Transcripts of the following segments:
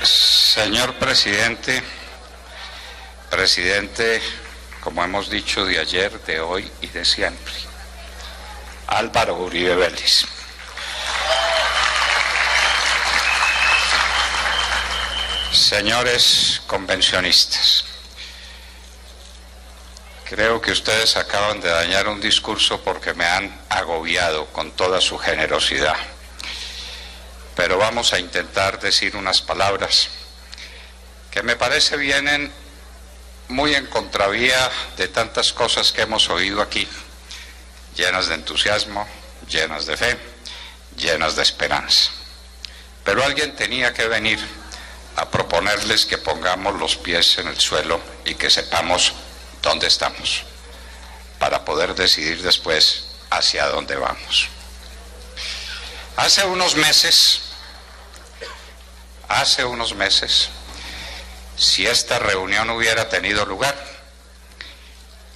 Señor presidente, como hemos dicho, de ayer, de hoy y de siempre, Álvaro Uribe Vélez. Señores convencionistas, creo que ustedes acaban de dañar un discurso porque me han agobiado con toda su generosidad. Pero vamos a intentar decir unas palabras que me parece vienen muy en contravía de tantas cosas que hemos oído aquí, llenas de entusiasmo, llenas de fe, llenas de esperanza. Pero alguien tenía que venir a proponerles que pongamos los pies en el suelo y que sepamos dónde estamos, para poder decidir después hacia dónde vamos. Hace unos meses, si esta reunión hubiera tenido lugar,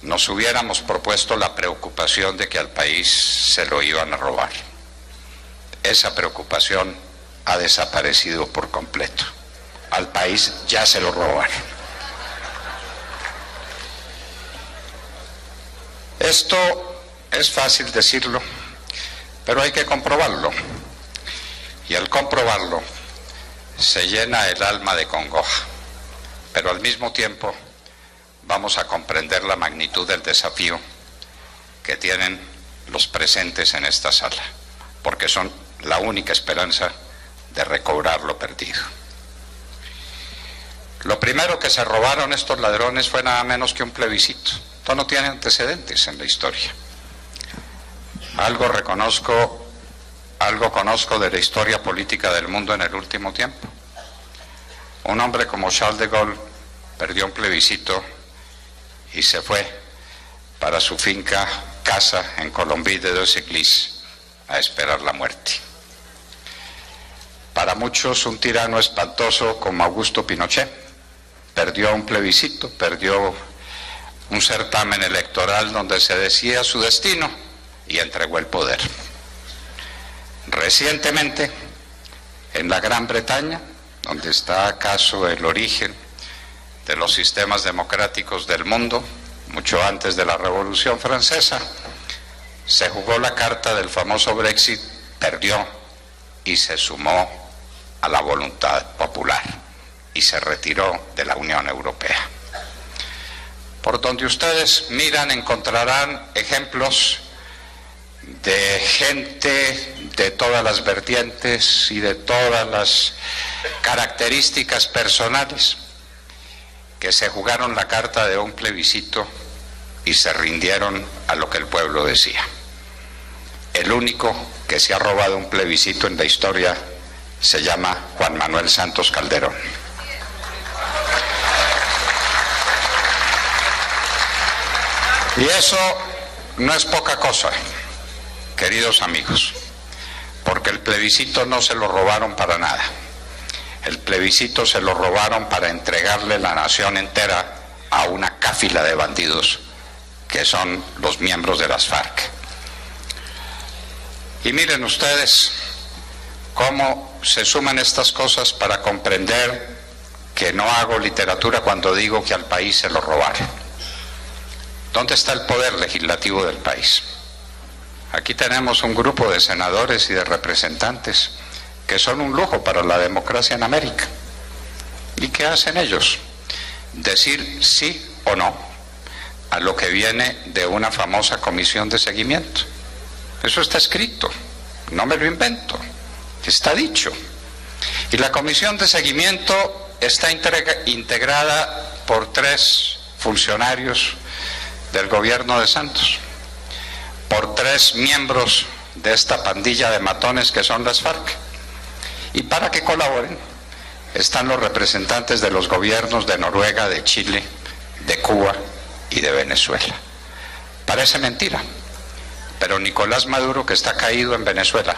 nos hubiéramos propuesto la preocupación de que al país se lo iban a robar. Esa preocupación ha desaparecido por completo. Al país ya se lo robaron. Esto es fácil decirlo, pero hay que comprobarlo. Y al comprobarlo, se llena el alma de congoja. Pero al mismo tiempo, vamos a comprender la magnitud del desafío que tienen los presentes en esta sala, porque son la única esperanza de recobrar lo perdido. Lo primero que se robaron estos ladrones fue nada menos que un plebiscito. Esto no tiene antecedentes en la historia. Algo conozco de la historia política del mundo en el último tiempo. Un hombre como Charles de Gaulle perdió un plebiscito y se fue para su finca, casa en Colombey-de-Deux-Églises, a esperar la muerte. Para muchos, un tirano espantoso como Augusto Pinochet perdió un plebiscito, perdió un certamen electoral donde se decía su destino y entregó el poder. Recientemente, en la Gran Bretaña, donde está acaso el origen de los sistemas democráticos del mundo, mucho antes de la Revolución Francesa, se jugó la carta del famoso Brexit, perdió y se sumó a la voluntad popular y se retiró de la Unión Europea. Por donde ustedes miran encontrarán ejemplos de gente de todas las vertientes y de todas las características personales que se jugaron la carta de un plebiscito y se rindieron a lo que el pueblo decía. El único que se ha robado un plebiscito en la historia se llama Juan Manuel Santos Calderón. Y eso no es poca cosa, queridos amigos, porque el plebiscito no se lo robaron para nada. El plebiscito se lo robaron para entregarle la nación entera a una cáfila de bandidos que son los miembros de las FARC. Y miren ustedes cómo se suman estas cosas para comprender que no hago literatura cuando digo que al país se lo robaron. ¿Dónde está el poder legislativo del país? Aquí tenemos un grupo de senadores y de representantes que son un lujo para la democracia en América. ¿Y qué hacen ellos? Decir sí o no a lo que viene de una famosa comisión de seguimiento. Eso está escrito, no me lo invento, está dicho. Y la comisión de seguimiento está integrada por 3 funcionarios del gobierno de Santos, por 3 miembros de esta pandilla de matones que son las FARC. Y para que colaboren están los representantes de los gobiernos de Noruega, de Chile, de Cuba y de Venezuela. Parece mentira, pero Nicolás Maduro, que está caído en Venezuela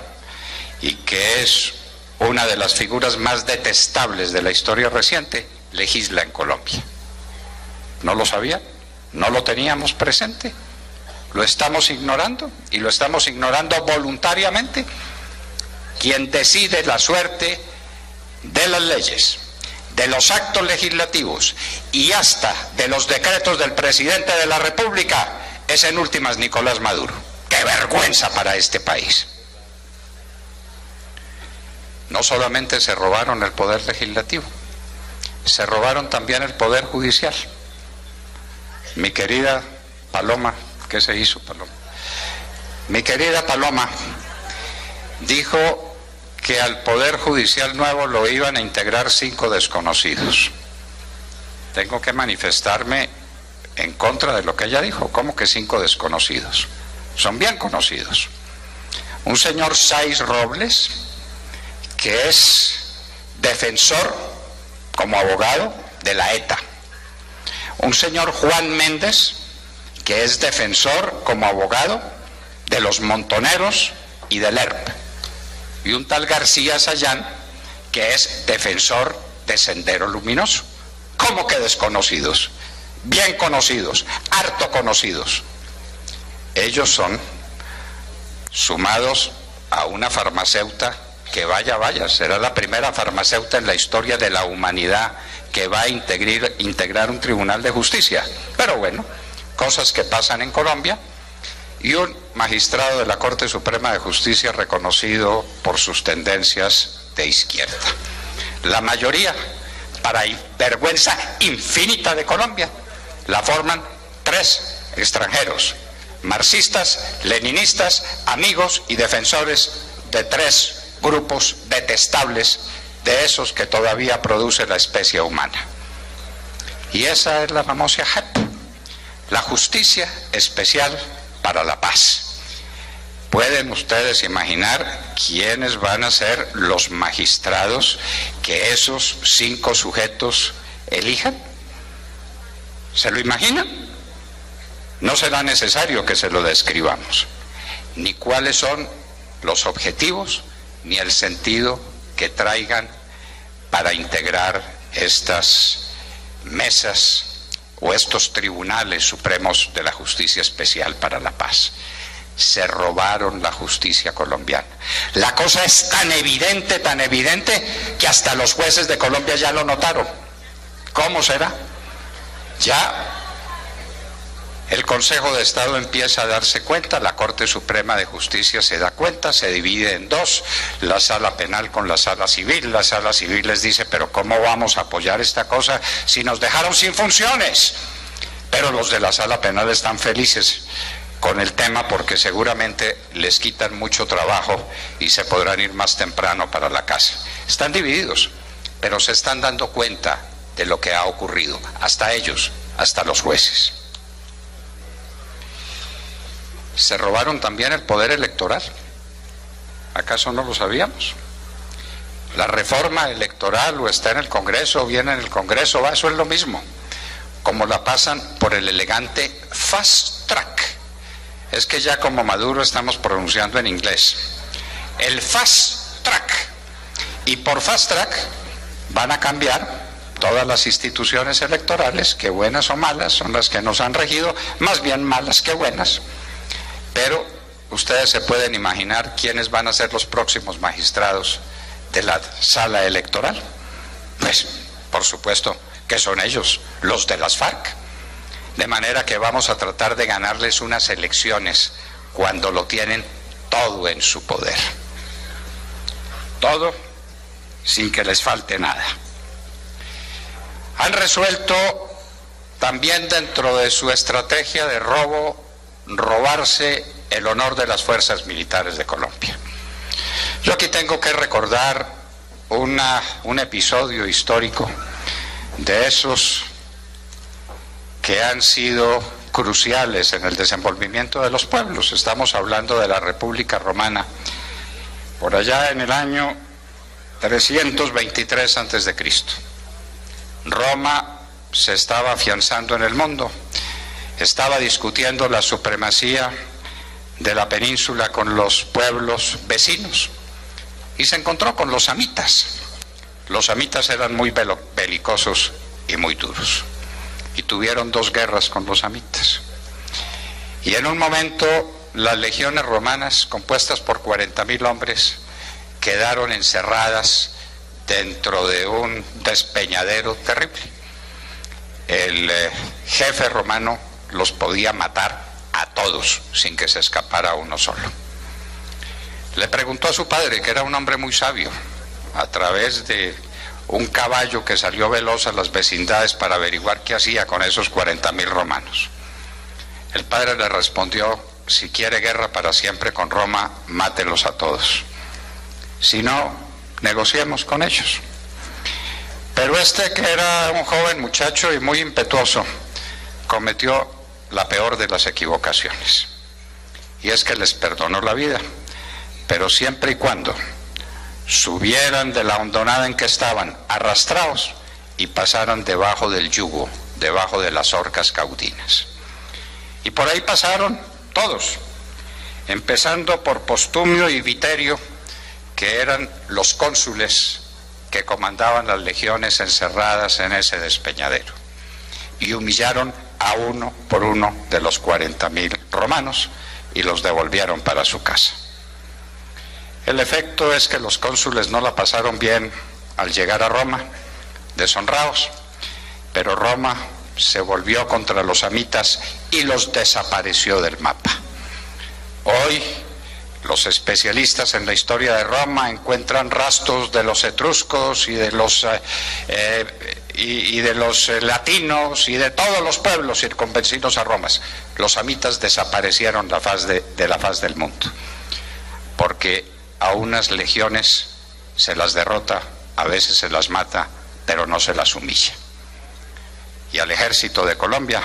y que es una de las figuras más detestables de la historia reciente, legisla en Colombia. ¿No lo sabía? ¿No lo teníamos presente? ¿Lo estamos ignorando? ¿Y lo estamos ignorando voluntariamente? Quien decide la suerte de las leyes, de los actos legislativos y hasta de los decretos del presidente de la República es en últimas Nicolás Maduro. ¡Qué vergüenza para este país! No solamente se robaron el poder legislativo, se robaron también el poder judicial. Mi querida Paloma, ¿qué se hizo, Paloma? Mi querida Paloma dijo que al Poder Judicial nuevo lo iban a integrar 5 desconocidos. Tengo que manifestarme en contra de lo que ella dijo. ¿Cómo que 5 desconocidos? Son bien conocidos. Un señor Sáiz Robles, que es defensor como abogado de la ETA. Un señor Juan Méndez, que es defensor como abogado de los montoneros y del ERP. Y un tal García Sayán, que es defensor de Sendero Luminoso. ¿Cómo que desconocidos? Bien conocidos, harto conocidos. Ellos son sumados a una farmacéutica que vaya, será la primera farmacéutica en la historia de la humanidad que va a integrar un tribunal de justicia. Pero bueno, cosas que pasan en Colombia. Y un magistrado de la Corte Suprema de Justicia reconocido por sus tendencias de izquierda. La mayoría, para vergüenza infinita de Colombia, la forman 3 extranjeros, marxistas, leninistas, amigos y defensores de 3 grupos detestables de esos que todavía produce la especie humana. Y esa es la famosa JEP, la Justicia Especial para la Paz. ¿Pueden ustedes imaginar quiénes van a ser los magistrados que esos 5 sujetos elijan? ¿Se lo imaginan? No será necesario que se lo describamos, ni cuáles son los objetivos, ni el sentido que traigan para integrar estas mesas o estos tribunales supremos de la Justicia Especial para la Paz. Se robaron la justicia colombiana. La cosa es tan evidente, que hasta los jueces de Colombia ya lo notaron. ¿Cómo será? Ya el Consejo de Estado empieza a darse cuenta, la Corte Suprema de Justicia se da cuenta, se divide en 2, la sala penal con la sala civil. La sala civil les dice, pero ¿cómo vamos a apoyar esta cosa si nos dejaron sin funciones? Pero los de la sala penal están felices con el tema porque seguramente les quitan mucho trabajo y se podrán ir más temprano para la casa. Están divididos, pero se están dando cuenta de lo que ha ocurrido, hasta ellos, hasta los jueces. Se robaron también el poder electoral. ¿Acaso no lo sabíamos? La reforma electoral o está en el Congreso o viene en el Congreso, eso es lo mismo. Como la pasan por el elegante fast track. Es que ya como Maduro estamos pronunciando en inglés. El fast track. Y por fast track van a cambiar todas las instituciones electorales, que buenas o malas son las que nos han regido, más bien malas que buenas. Pero ustedes se pueden imaginar quiénes van a ser los próximos magistrados de la sala electoral. Pues, por supuesto, que son ellos, los de las FARC. De manera que vamos a tratar de ganarles unas elecciones cuando lo tienen todo en su poder. Todo sin que les falte nada. Han resuelto también dentro de su estrategia de robarse el honor de las fuerzas militares de Colombia. Yo aquí tengo que recordar un episodio histórico de esos que han sido cruciales en el desenvolvimiento de los pueblos. Estamos hablando de la República Romana, por allá en el año 323 a.C. Roma se estaba afianzando en el mundo, estaba discutiendo la supremacía de la península con los pueblos vecinos y se encontró con los samitas. Los samitas eran muy belicosos y muy duros y tuvieron 2 guerras con los samitas. Y en un momento las legiones romanas, compuestas por 40.000 hombres, quedaron encerradas dentro de un despeñadero terrible. El jefe romano los podía matar a todos sin que se escapara uno solo. Le preguntó a su padre, que era un hombre muy sabio, a través de un caballo que salió veloz a las vecindades para averiguar qué hacía con esos 40.000 romanos. El padre le respondió: si quiere guerra para siempre con Roma, mátelos a todos. Si no, negociemos con ellos. Pero este, que era un joven muchacho y muy impetuoso, cometió la peor de las equivocaciones, y es que les perdonó la vida, pero siempre y cuando subieran de la hondonada en que estaban, arrastrados, y pasaran debajo del yugo, debajo de las horcas caudinas. Y por ahí pasaron todos, empezando por Postumio y Viterio, que eran los cónsules que comandaban las legiones encerradas en ese despeñadero, y humillaron a uno por uno de los 40.000 romanos y los devolvieron para su casa. El efecto es que los cónsules no la pasaron bien al llegar a Roma, deshonrados, pero Roma se volvió contra los samitas y los desapareció del mapa. Hoy los especialistas en la historia de Roma encuentran rastros de los etruscos y de los latinos y de todos los pueblos circunvecinos a Roma. Los samitas desaparecieron de la faz del mundo, porque a unas legiones se las derrota, a veces se las mata, pero no se las humilla. Y al ejército de Colombia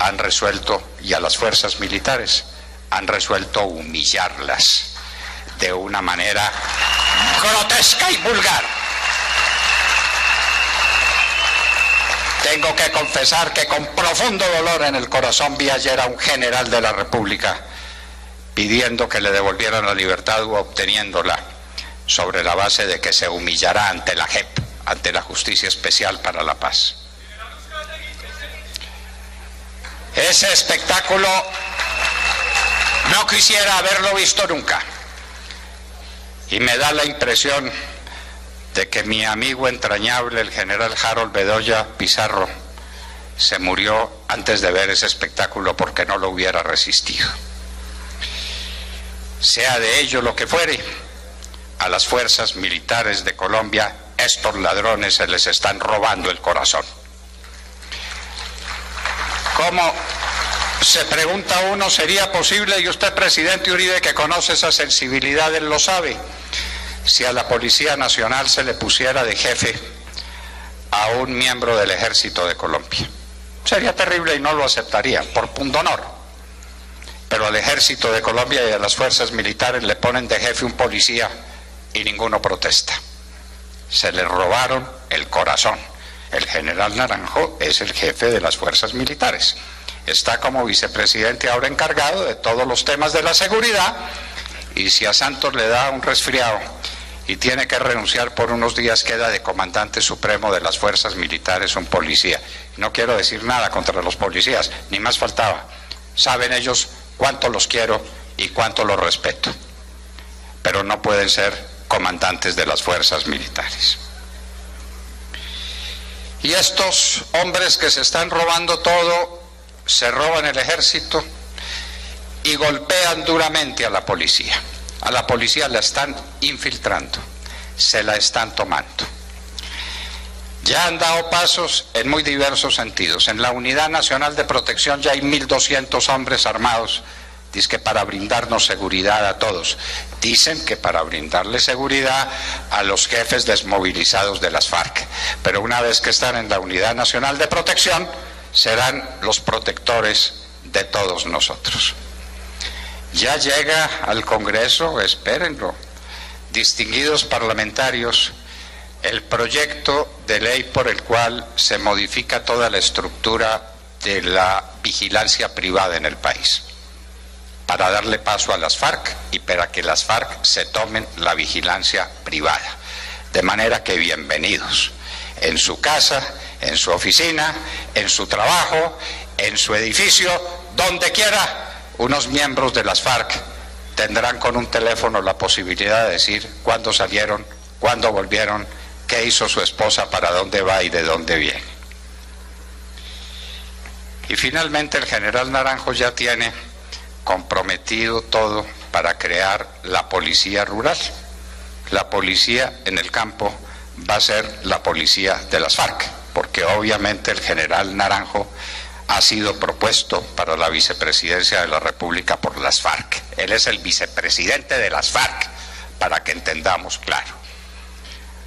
han resuelto, y a las fuerzas militares han resuelto humillarlas de una manera grotesca y vulgar. Tengo que confesar que con profundo dolor en el corazón vi ayer a un general de la República pidiendo que le devolvieran la libertad o obteniéndola sobre la base de que se humillará ante la JEP, ante la Justicia Especial para la Paz. Ese espectáculo no quisiera haberlo visto nunca, y me da la impresión de que mi amigo entrañable, el general Harold Bedoya Pizarro, se murió antes de ver ese espectáculo porque no lo hubiera resistido. Sea de ello lo que fuere, a las fuerzas militares de Colombia estos ladrones se les están robando el corazón. ¿Cómo, se pregunta uno, sería posible, y usted, presidente Uribe, que conoce esa sensibilidad, él lo sabe, si a la Policía Nacional se le pusiera de jefe a un miembro del Ejército de Colombia? Sería terrible y no lo aceptaría, por pundonor. Pero al Ejército de Colombia y a las fuerzas militares le ponen de jefe un policía y ninguno protesta. Se le robaron el corazón. El general Naranjo es el jefe de las fuerzas militares. Está como vicepresidente ahora encargado de todos los temas de la seguridad, y si a Santos le da un resfriado y tiene que renunciar por unos días, queda de comandante supremo de las fuerzas militares un policía. No quiero decir nada contra los policías, ni más faltaba. Saben ellos cuánto los quiero y cuánto los respeto, pero no pueden ser comandantes de las fuerzas militares. Y estos hombres que se están robando todo, se roban el ejército y golpean duramente a la policía. A la policía la están infiltrando, se la están tomando. Ya han dado pasos en muy diversos sentidos. En la Unidad Nacional de Protección ya hay 1.200 hombres armados, dizque para brindarnos seguridad a todos. Dicen que para brindarle seguridad a los jefes desmovilizados de las FARC. Pero una vez que están en la Unidad Nacional de Protección, serán los protectores de todos nosotros. Ya llega al Congreso, espérenlo, distinguidos parlamentarios, el proyecto de ley por el cual se modifica toda la estructura de la vigilancia privada en el país, para darle paso a las FARC y para que las FARC se tomen la vigilancia privada. De manera que bienvenidos, en su casa, en su oficina, en su trabajo, en su edificio, donde quiera, unos miembros de las FARC tendrán con un teléfono la posibilidad de decir cuándo salieron, cuándo volvieron, qué hizo su esposa, para dónde va y de dónde viene. Y finalmente el general Naranjo ya tiene comprometido todo para crear la policía rural. La policía en el campo va a ser la policía de las FARC, porque obviamente el general Naranjo ha sido propuesto para la vicepresidencia de la República por las FARC. Él es el vicepresidente de las FARC, para que entendamos claro.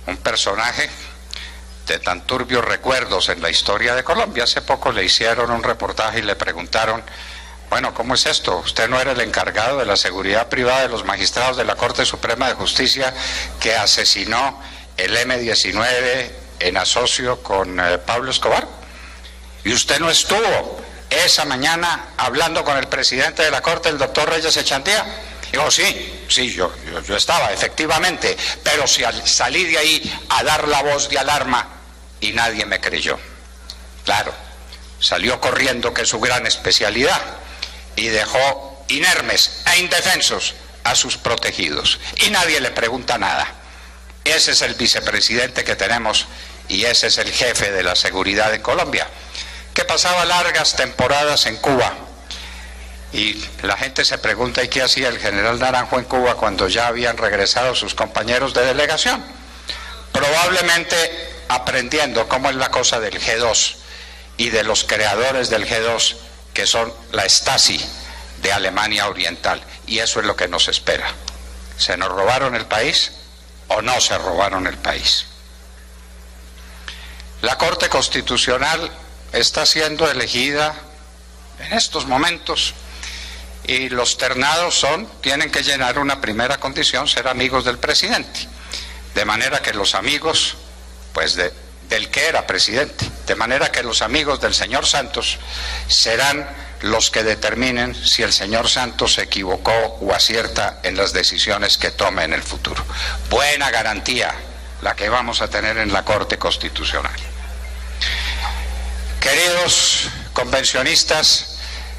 Un personaje de tan turbios recuerdos en la historia de Colombia. Hace poco le hicieron un reportaje y le preguntaron: bueno, ¿cómo es esto? Usted no era el encargado de la seguridad privada de los magistrados de la Corte Suprema de Justicia que asesinó el M-19 en asocio con Pablo Escobar. ¿Y usted no estuvo esa mañana hablando con el presidente de la Corte, el doctor Reyes Echandía? Digo, sí, yo estaba, efectivamente, pero salí de ahí a dar la voz de alarma y nadie me creyó. Claro, salió corriendo, que es su gran especialidad, y dejó inermes e indefensos a sus protegidos. Y nadie le pregunta nada. Ese es el vicepresidente que tenemos y ese es el jefe de la seguridad en Colombia, que pasaba largas temporadas en Cuba. Y la gente se pregunta: ¿y qué hacía el general Naranjo en Cuba cuando ya habían regresado sus compañeros de delegación? Probablemente aprendiendo cómo es la cosa del G2 y de los creadores del G2, que son la Stasi de Alemania Oriental. Y eso es lo que nos espera. ¿Se nos robaron el país o no se robaron el país? La Corte Constitucional está siendo elegida en estos momentos y los ternados tienen que llenar una primera condición: ser amigos del presidente. De manera que los amigos, pues del que era presidente, de manera que los amigos del señor Santos serán los que determinen si el señor Santos se equivocó o acierta en las decisiones que tome en el futuro. Buena garantía la que vamos a tener en la Corte Constitucional. Queridos convencionistas,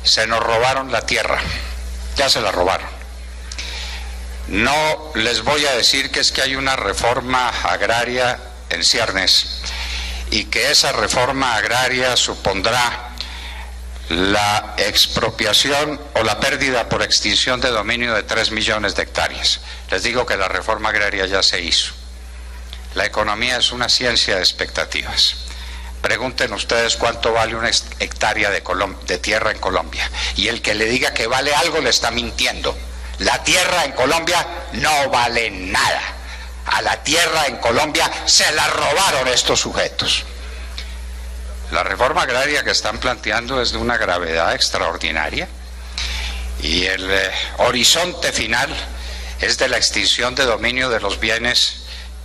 se nos robaron la tierra, ya se la robaron. No les voy a decir que es que hay una reforma agraria en ciernes y que esa reforma agraria supondrá la expropiación o la pérdida por extinción de dominio de 3 millones de hectáreas. Les digo que la reforma agraria ya se hizo. La economía es una ciencia de expectativas. Pregunten ustedes cuánto vale una hectárea de tierra en Colombia, y el que le diga que vale algo le está mintiendo. La tierra en Colombia no vale nada. A la tierra en Colombia se la robaron estos sujetos. La reforma agraria que están planteando es de una gravedad extraordinaria y el horizonte final es de la extinción de dominio de los bienes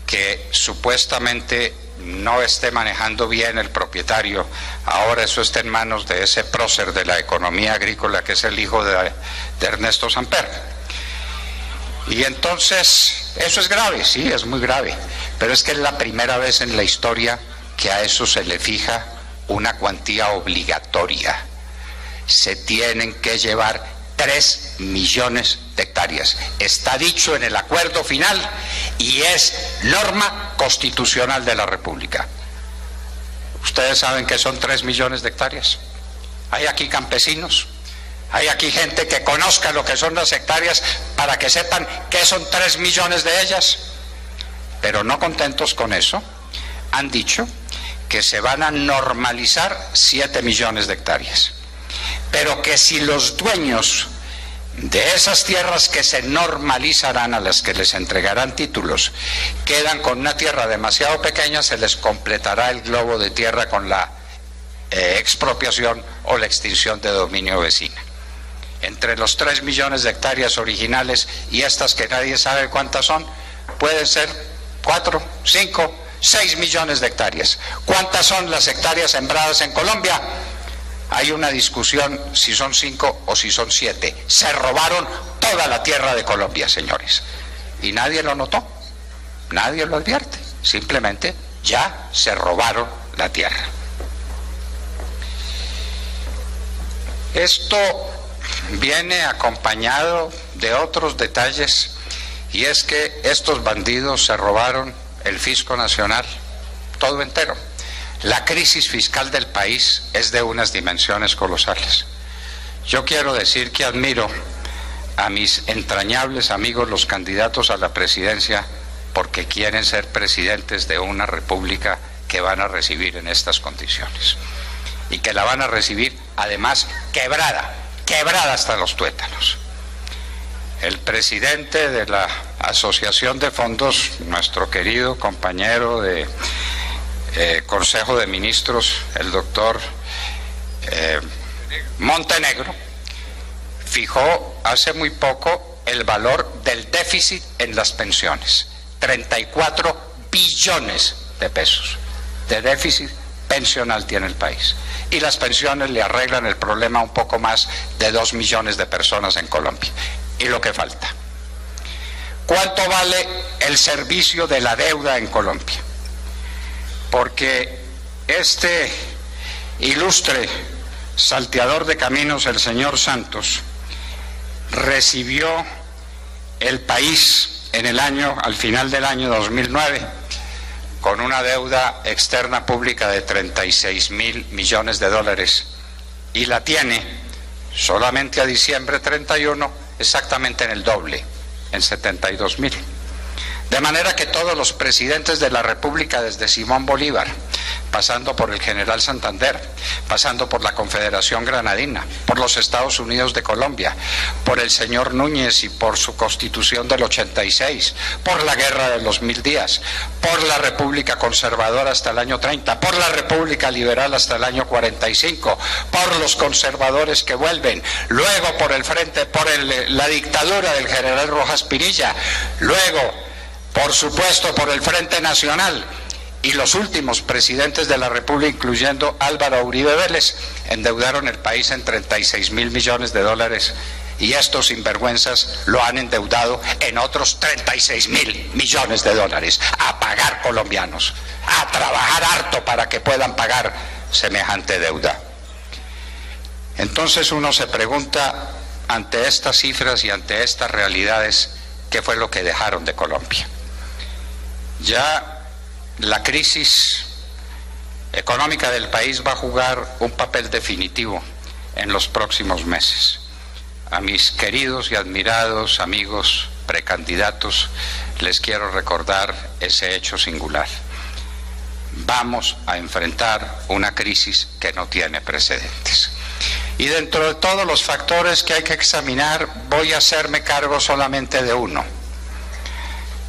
que supuestamente no esté manejando bien el propietario. Ahora eso está en manos de ese prócer de la economía agrícola que es el hijo de Ernesto Samper. Y entonces, eso es grave, sí, es muy grave, pero es que es la primera vez en la historia que a eso se le fija una cuantía obligatoria. Se tienen que llevar 3 millones de hectáreas. Está dicho en el acuerdo final y es norma constitucional de la República. Ustedes saben que son 3 millones de hectáreas. Hay aquí campesinos, hay aquí gente que conozca lo que son las hectáreas para que sepan qué son 3 millones de ellas. Pero no contentos con eso, han dicho que se van a normalizar 7 millones de hectáreas. Pero que si los dueños de esas tierras que se normalizarán, a las que les entregarán títulos, quedan con una tierra demasiado pequeña, se les completará el globo de tierra con la expropiación o la extinción de dominio vecino. Entre los 3 millones de hectáreas originales y estas que nadie sabe cuántas son, pueden ser 4, 5, 6 millones de hectáreas. ¿Cuántas son las hectáreas sembradas en Colombia? Hay una discusión si son 5 o si son 7. Se robaron toda la tierra de Colombia, señores. Y nadie lo notó, nadie lo advierte. Simplemente ya se robaron la tierra. Esto viene acompañado de otros detalles, y es que estos bandidos se robaron el fisco nacional, todo entero. La crisis fiscal del país es de unas dimensiones colosales. Yo quiero decir que admiro a mis entrañables amigos los candidatos a la presidencia porque quieren ser presidentes de una república que van a recibir en estas condiciones y que la van a recibir además quebrada hasta los tuétanos. El presidente de la Asociación de Fondos, nuestro querido compañero de Consejo de Ministros, el doctor Montenegro, fijó hace muy poco el valor del déficit en las pensiones, 34 billones de pesos de déficit pensional tiene el país. Y las pensiones le arreglan el problema a un poco más de 2 millones de personas en Colombia. Y lo que falta. ¿Cuánto vale el servicio de la deuda en Colombia? Porque este ilustre salteador de caminos, el señor Santos, recibió el país en el año, al final del año 2009, con una deuda externa pública de 36.000 millones de dólares y la tiene solamente a diciembre 31 exactamente en el doble, en 72.000. De manera que todos los presidentes de la República, desde Simón Bolívar, pasando por el general Santander, pasando por la Confederación Granadina, por los Estados Unidos de Colombia, por el señor Núñez y por su Constitución del 86, por la Guerra de los 1000 días, por la República Conservadora hasta el año 30, por la República Liberal hasta el año 45, por los conservadores que vuelven, luego por el frente, por la dictadura del general Rojas Pinilla, luego, por supuesto, por el Frente Nacional, y los últimos presidentes de la República, incluyendo Álvaro Uribe Vélez, endeudaron el país en 36.000 millones de dólares y estos sinvergüenzas lo han endeudado en otros 36.000 millones de dólares. A pagar, colombianos, a trabajar harto para que puedan pagar semejante deuda. Entonces uno se pregunta, ante estas cifras y ante estas realidades, ¿qué fue lo que dejaron de Colombia? Ya la crisis económica del país va a jugar un papel definitivo en los próximos meses. A mis queridos y admirados amigos precandidatos les quiero recordar ese hecho singular. Vamos a enfrentar una crisis que no tiene precedentes. Y dentro de todos los factores que hay que examinar, voy a hacerme cargo solamente de uno.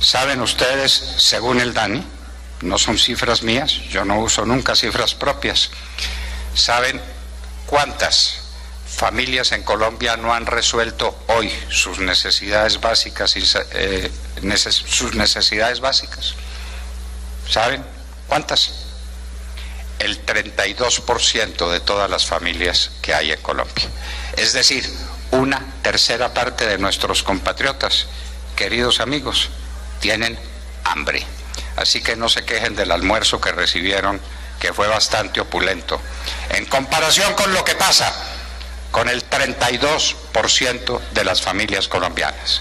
¿Saben ustedes, según el DANI, no son cifras mías, yo no uso nunca cifras propias, ¿saben cuántas familias en Colombia no han resuelto hoy sus necesidades básicas? ¿Saben cuántas? El 32% de todas las familias que hay en Colombia. Es decir, una tercera parte de nuestros compatriotas, queridos amigos, tienen hambre. Así que no se quejen del almuerzo que recibieron, que fue bastante opulento, en comparación con lo que pasa con el 32% de las familias colombianas.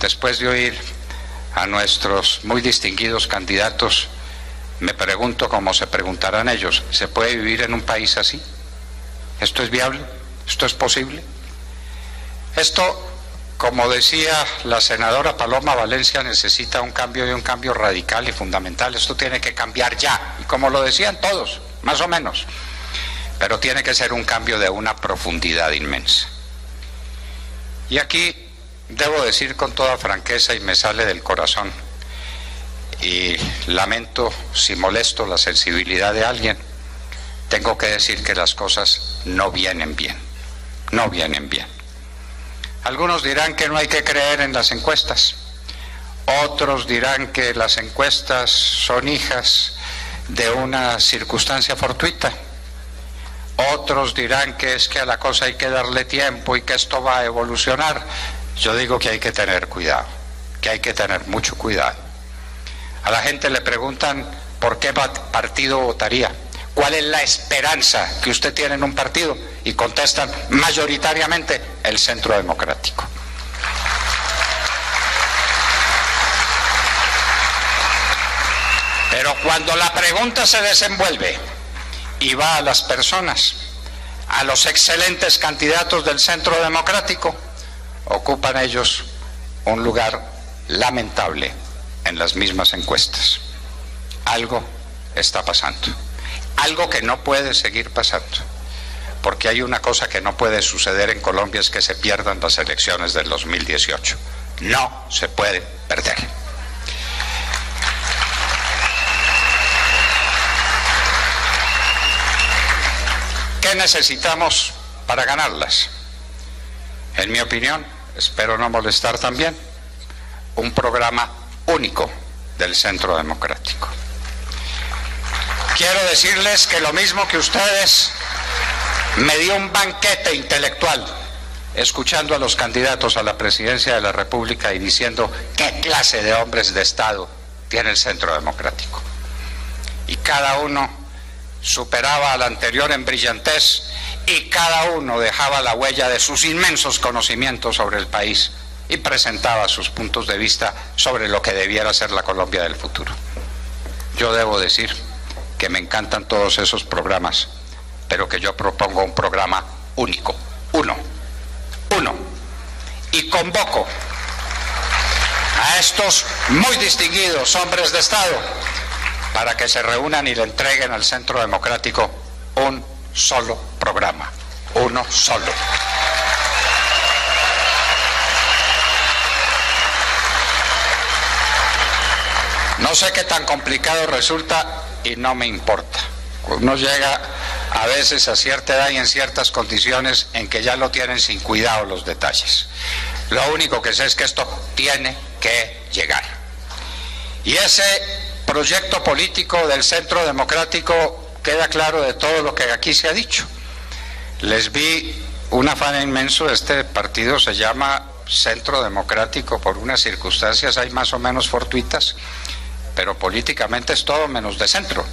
Después de oír a nuestros muy distinguidos candidatos, me pregunto, como se preguntarán ellos, ¿se puede vivir en un país así? ¿Esto es viable? ¿Esto es posible? Esto, como decía la senadora Paloma Valencia, necesita un cambio, y un cambio radical y fundamental. Esto tiene que cambiar ya, y como lo decían todos, más o menos, pero tiene que ser un cambio de una profundidad inmensa. Y aquí debo decir con toda franqueza, y me sale del corazón, y lamento si molesto la sensibilidad de alguien, tengo que decir que las cosas no vienen bien, no vienen bien. Algunos dirán que no hay que creer en las encuestas, otros dirán que las encuestas son hijas de una circunstancia fortuita, otros dirán que es que a la cosa hay que darle tiempo y que esto va a evolucionar. Yo digo que hay que tener cuidado, que hay que tener mucho cuidado. A la gente le preguntan por qué partido votaría, cuál es la esperanza que usted tiene en un partido, y contestan mayoritariamente el Centro Democrático. Pero cuando la pregunta se desenvuelve y va a las personas, a los excelentes candidatos del Centro Democrático, ocupan ellos un lugar lamentable en las mismas encuestas. Algo está pasando, algo que no puede seguir pasando, porque hay una cosa que no puede suceder en Colombia, es que se pierdan las elecciones del 2018. No se puede perder. ¿Qué necesitamos para ganarlas? En mi opinión, espero no molestar también, un programa único del Centro Democrático. Quiero decirles que lo mismo que ustedes, me dio un banquete intelectual escuchando a los candidatos a la presidencia de la República y diciendo qué clase de hombres de Estado tiene el Centro Democrático. Y cada uno superaba al anterior en brillantez y cada uno dejaba la huella de sus inmensos conocimientos sobre el país y presentaba sus puntos de vista sobre lo que debiera ser la Colombia del futuro. Yo debo decir que me encantan todos esos programas, pero que yo propongo un programa único, uno, y convoco a estos muy distinguidos hombres de Estado para que se reúnan y le entreguen al Centro Democrático un solo programa, uno solo. No sé qué tan complicado resulta y no me importa. Uno llega a veces a cierta edad y en ciertas condiciones en que ya lo tienen sin cuidado los detalles. Lo único que sé es que esto tiene que llegar. Y ese proyecto político del Centro Democrático queda claro de todo lo que aquí se ha dicho. Les vi un afán inmenso. Este partido se llama Centro Democrático por unas circunstancias ahí más o menos fortuitas, pero políticamente es todo menos de centro.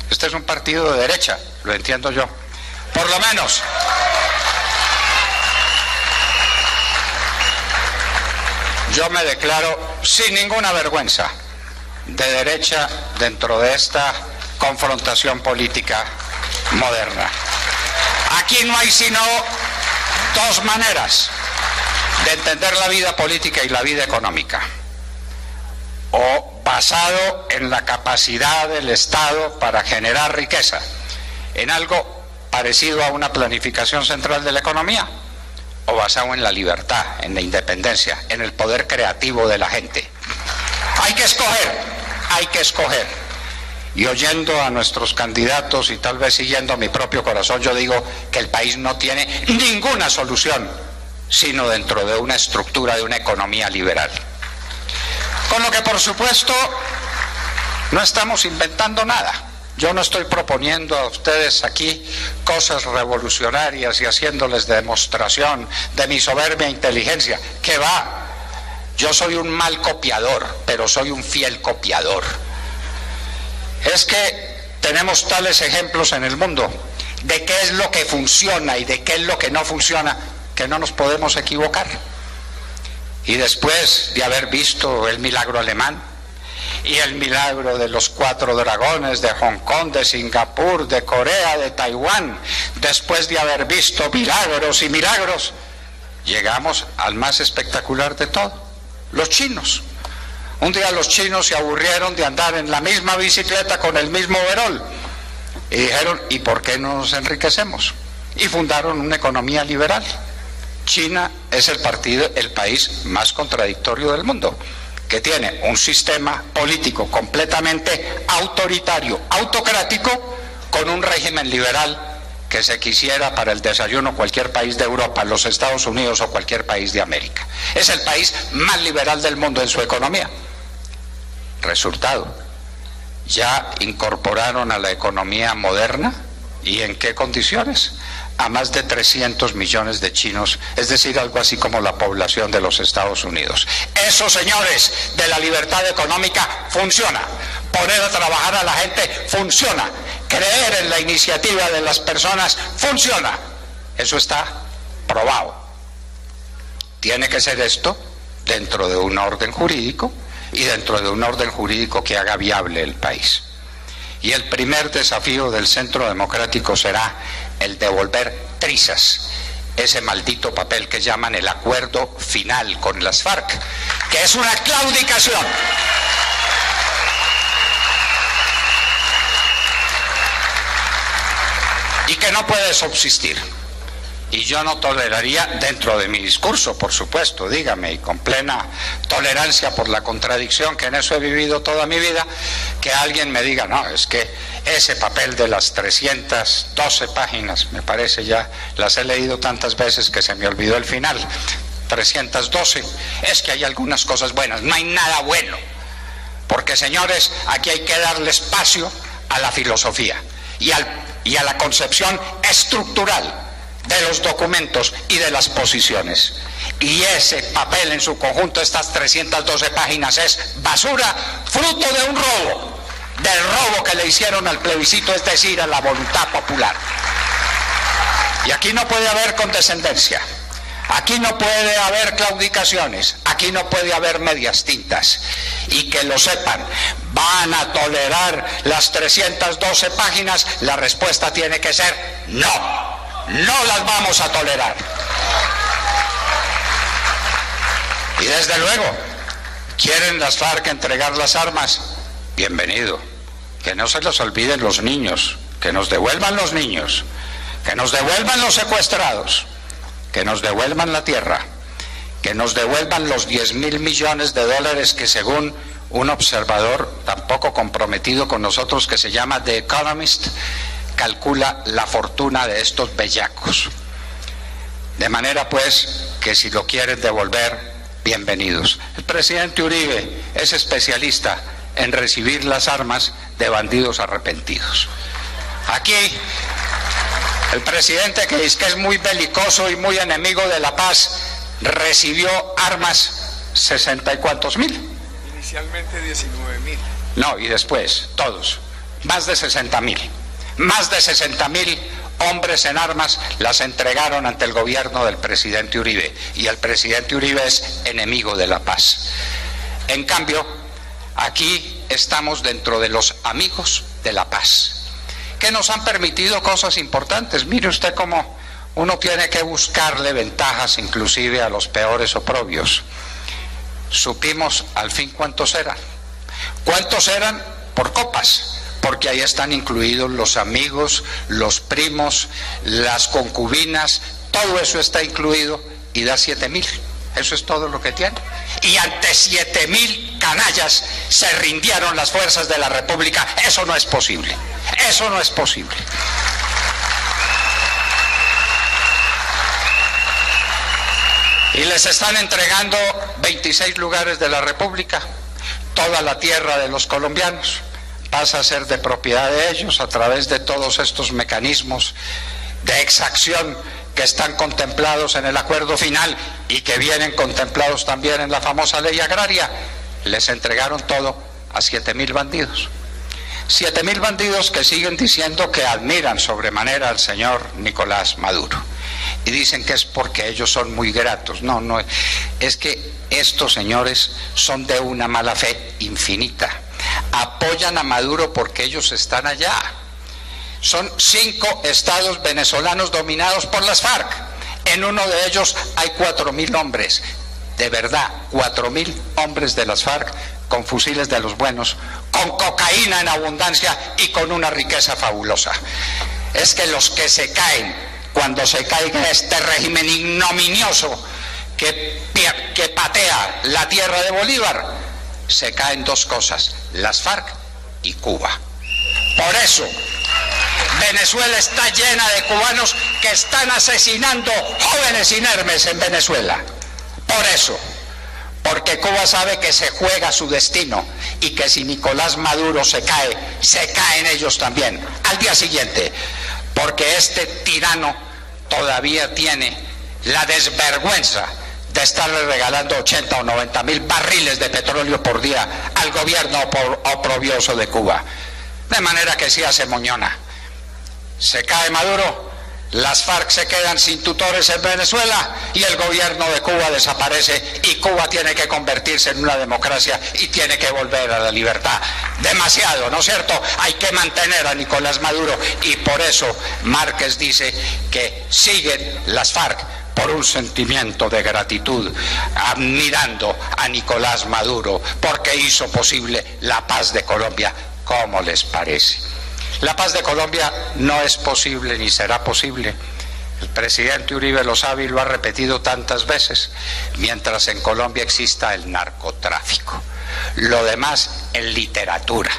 Este es un partido de derecha, lo entiendo yo. Por lo menos. Yo me declaro sin ninguna vergüenza de derecha dentro de esta confrontación política moderna. Aquí no hay sino dos maneras de entender la vida política y la vida económica: o basado en la capacidad del Estado para generar riqueza, en algo parecido a una planificación central de la economía, o basado en la libertad, en la independencia, en el poder creativo de la gente. Hay que escoger, hay que escoger. Y oyendo a nuestros candidatos y tal vez siguiendo a mi propio corazón, yo digo que el país no tiene ninguna solución sino dentro de una estructura de una economía liberal. Con lo que, por supuesto, no estamos inventando nada. Yo no estoy proponiendo a ustedes aquí cosas revolucionarias y haciéndoles demostración de mi soberbia inteligencia. ¿Qué va? Yo soy un mal copiador, pero soy un fiel copiador. Es que tenemos tales ejemplos en el mundo de qué es lo que funciona y de qué es lo que no funciona, que no nos podemos equivocar. Y después de haber visto el milagro alemán y el milagro de los 4 dragones de Hong Kong, de Singapur, de Corea, de Taiwán, después de haber visto milagros y milagros, llegamos al más espectacular de todo: los chinos. Un día los chinos se aburrieron de andar en la misma bicicleta con el mismo overol y dijeron: ¿y por qué no nos enriquecemos? Y fundaron una economía liberal. China es el país más contradictorio del mundo, que tiene un sistema político completamente autoritario, autocrático, con un régimen liberal que se quisiera para el desayuno cualquier país de Europa, los Estados Unidos o cualquier país de América. Es el país más liberal del mundo en su economía. Resultado: ya incorporaron a la economía moderna. ¿Y en qué condiciones? A más de 300 millones de chinos, es decir, algo así como la población de los Estados Unidos. Eso, señores, de la libertad económica funciona. Poner a trabajar a la gente funciona. Creer en la iniciativa de las personas funciona. Eso está probado. Tiene que ser esto dentro de un orden jurídico y dentro de un orden jurídico que haga viable el país. Y el primer desafío del Centro Democrático será el devolver trizas ese maldito papel que llaman el acuerdo final con las FARC, que es una claudicación. Y que no puede subsistir. Y yo no toleraría, dentro de mi discurso, por supuesto, dígame, y con plena tolerancia por la contradicción, que en eso he vivido toda mi vida, que alguien me diga, no, es que ese papel de las 312 páginas, me parece ya, las he leído tantas veces que se me olvidó el final, 312, es que hay algunas cosas buenas, no hay nada bueno, porque señores, aquí hay que darle espacio a la filosofía y a la concepción estructural de los documentos y de las posiciones. Y ese papel en su conjunto, estas 312 páginas, es basura, fruto de un robo, del robo que le hicieron al plebiscito, es decir, a la voluntad popular. Y aquí no puede haber condescendencia, aquí no puede haber claudicaciones, aquí no puede haber medias tintas. Y que lo sepan, ¿van a tolerar las 312 páginas? La respuesta tiene que ser no. No las vamos a tolerar. Y desde luego, ¿quieren las FARC entregar las armas? Bienvenido. Que no se les olviden los niños, que nos devuelvan los niños, que nos devuelvan los secuestrados, que nos devuelvan la tierra, que nos devuelvan los 10.000 millones de dólares que, según un observador tan poco comprometido con nosotros que se llama The Economist, calcula la fortuna de estos bellacos. De manera pues que si lo quieren devolver, bienvenidos. El presidente Uribe es especialista en recibir las armas de bandidos arrepentidos. Aquí el presidente, que dice que es muy belicoso y muy enemigo de la paz, recibió armas 60 y cuantos mil. Inicialmente 19.000. No, y después, todos, más de 60.000. Más de 60.000 hombres en armas las entregaron ante el gobierno del presidente Uribe, y el presidente Uribe es enemigo de la paz. En cambio, aquí estamos dentro de los amigos de la paz, que nos han permitido cosas importantes. Mire usted cómo uno tiene que buscarle ventajas inclusive a los peores oprobios. Supimos al fin cuántos eran. ¿Cuántos eran? Por copas. Porque ahí están incluidos los amigos, los primos, las concubinas, todo eso está incluido y da 7.000. Eso es todo lo que tiene. Y ante 7.000 canallas se rindieron las fuerzas de la República. Eso no es posible. Eso no es posible. Y les están entregando 26 lugares de la República, toda la tierra de los colombianos. Pasa a ser de propiedad de ellos a través de todos estos mecanismos de exacción que están contemplados en el acuerdo final y que vienen contemplados también en la famosa ley agraria. Les entregaron todo a 7.000 bandidos. 7.000 bandidos que siguen diciendo que admiran sobremanera al señor Nicolás Maduro. Y dicen que es porque ellos son muy gratos. No, no, es que estos señores son de una mala fe infinita. Apoyan a Maduro porque ellos están allá. Son 5 estados venezolanos dominados por las FARC. En uno de ellos hay 4.000 hombres. De verdad, 4.000 hombres de las FARC con fusiles de los buenos, con cocaína en abundancia y con una riqueza fabulosa. Es que los que se caen cuando se caiga este régimen ignominioso que patea la tierra de Bolívar, se caen 2 cosas, las FARC y Cuba. Por eso Venezuela está llena de cubanos que están asesinando jóvenes inermes en Venezuela. Por eso, porque Cuba sabe que se juega su destino y que si Nicolás Maduro se caen ellos también al día siguiente, porque este tirano todavía tiene la desvergüenza de estarle regalando 80 o 90.000 barriles de petróleo por día al gobierno oprobioso de Cuba. De manera que sí hace moñona. Se cae Maduro, las FARC se quedan sin tutores en Venezuela y el gobierno de Cuba desaparece y Cuba tiene que convertirse en una democracia y tiene que volver a la libertad. Demasiado, ¿no es cierto? Hay que mantener a Nicolás Maduro y por eso Márquez dice que siguen las FARC por un sentimiento de gratitud, admirando a Nicolás Maduro porque hizo posible la paz de Colombia. ¿Cómo les parece? La paz de Colombia no es posible ni será posible. El presidente Uribe lo sabe y lo ha repetido tantas veces, mientras en Colombia exista el narcotráfico. Lo demás es literatura,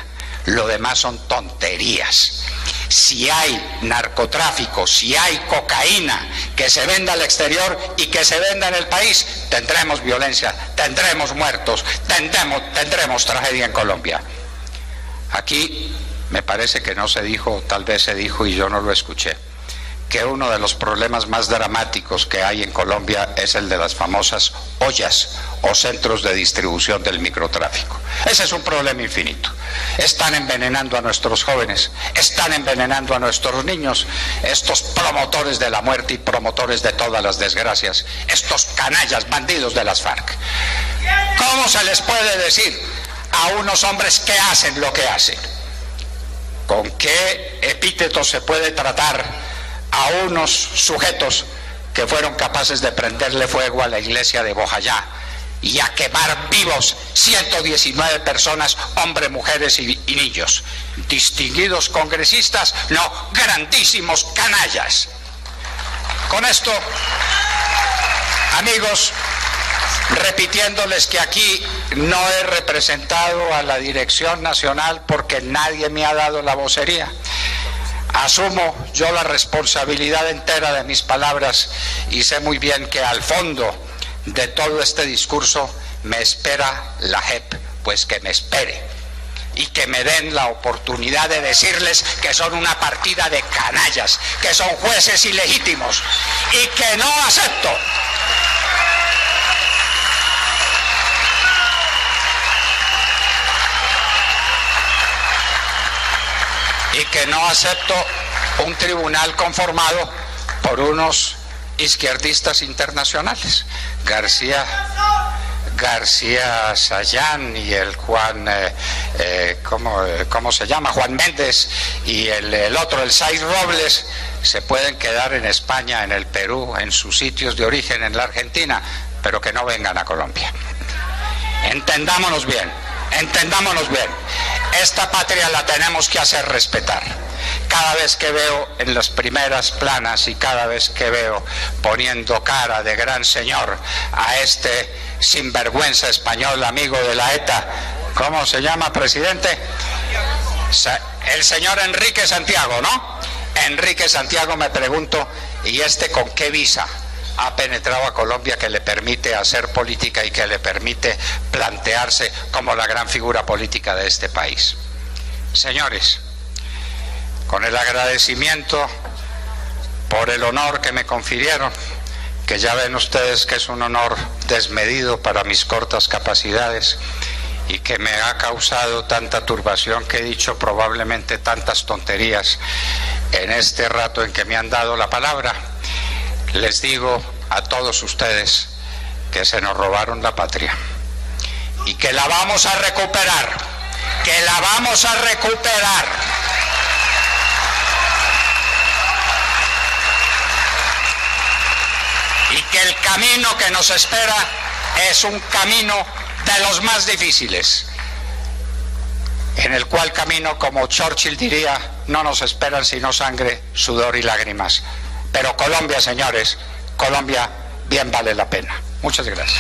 lo demás son tonterías. Si hay narcotráfico, si hay cocaína que se venda al exterior y que se venda en el país, tendremos violencia, tendremos muertos, tendremos tragedia en Colombia. Aquí me parece que no se dijo, tal vez se dijo y yo no lo escuché, que uno de los problemas más dramáticos que hay en Colombia es el de las famosas ollas o centros de distribución del microtráfico. Ese es un problema infinito. Están envenenando a nuestros jóvenes, están envenenando a nuestros niños, estos promotores de la muerte y promotores de todas las desgracias, estos canallas, bandidos de las FARC. ¿Cómo se les puede decir a unos hombres que hacen lo que hacen? ¿Con qué epíteto se puede tratar a unos sujetos que fueron capaces de prenderle fuego a la iglesia de Bojayá y a quemar vivos 119 personas, hombres, mujeres y niños? Distinguidos congresistas, no, grandísimos canallas. Con esto, amigos, repitiéndoles que aquí no he representado a la Dirección Nacional porque nadie me ha dado la vocería. Asumo yo la responsabilidad entera de mis palabras y sé muy bien que al fondo de todo este discurso me espera la JEP, pues que me espere y que me den la oportunidad de decirles que son una partida de canallas, que son jueces ilegítimos y que no acepto un tribunal conformado por unos izquierdistas internacionales, García Sayán y el Juan, ¿cómo se llama? Juan Méndez y el otro, el Saiz Robles, se pueden quedar en España, en el Perú, en sus sitios de origen, en la Argentina, pero que no vengan a Colombia. Entendámonos bien. Esta patria la tenemos que hacer respetar. Cada vez que veo en las primeras planas y cada vez que veo poniendo cara de gran señor a este sinvergüenza español, amigo de la ETA, ¿cómo se llama, presidente? El señor Enrique Santiago, ¿no? Enrique Santiago, me pregunto, ¿y este con qué visa ha penetrado a Colombia que le permite hacer política y que le permite plantearse como la gran figura política de este país? Señores, con el agradecimiento por el honor que me confirieron, que ya ven ustedes que es un honor desmedido para mis cortas capacidades y que me ha causado tanta turbación que he dicho probablemente tantas tonterías en este rato en que me han dado la palabra, les digo a todos ustedes que se nos robaron la patria y que la vamos a recuperar, y que el camino que nos espera es un camino de los más difíciles, en el cual camino, como Churchill diría, no nos esperan sino sangre, sudor y lágrimas. Pero Colombia, señores, Colombia bien vale la pena. Muchas gracias.